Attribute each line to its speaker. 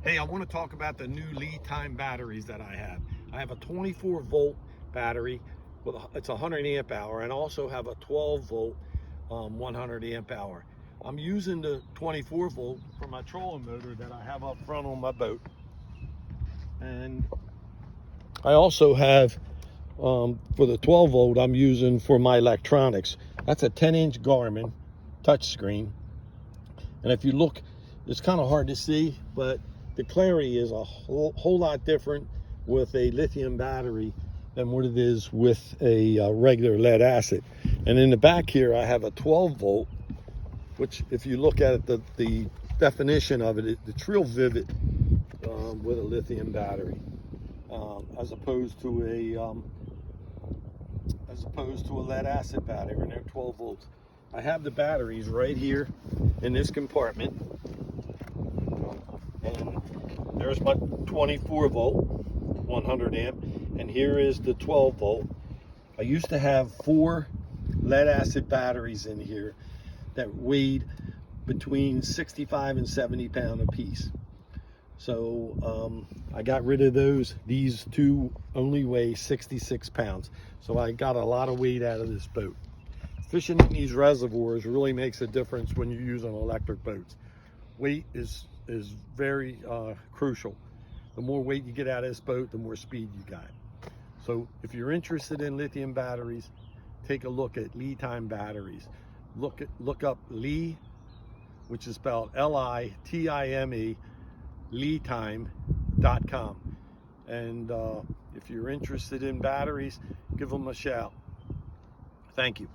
Speaker 1: Hey, I want to talk about the new LiTime batteries that I have. I have a 24 volt battery with it's 100 amp hour, and also have a 12 volt 100 amp hour. I'm using the 24 volt for my trolling motor that I have up front on my boat, and I also have for the 12 volt I'm using for my electronics. That's a 10-inch Garmin touchscreen, and if you look, it's kind of hard to see, but the clarity is a whole lot different with a lithium battery than what it is with a regular lead acid. And in the back here I have a 12 volt, which if you look at it, the definition of it, it's real vivid with a lithium battery, as opposed to a lead acid battery, and they're 12 volts. I have the batteries right here in this compartment, and there's my 24 volt 100 amp, and here is the 12 volt. I used to have 4 lead acid batteries in here that weighed between 65 and 70 pounds a piece. So I got rid of those. These two only weigh 66 pounds. So I got a lot of weight out of this boat. Fishing in these reservoirs really makes a difference when you're using electric boats. Weight is very crucial. The more weight you get out of this boat, the more speed you got. So if you're interested in lithium batteries, take a look at LiTime batteries. Look up Li, which is spelled L-I-T-I-M-E, LiTime.com. And if you're interested in batteries, give them a shout. Thank you.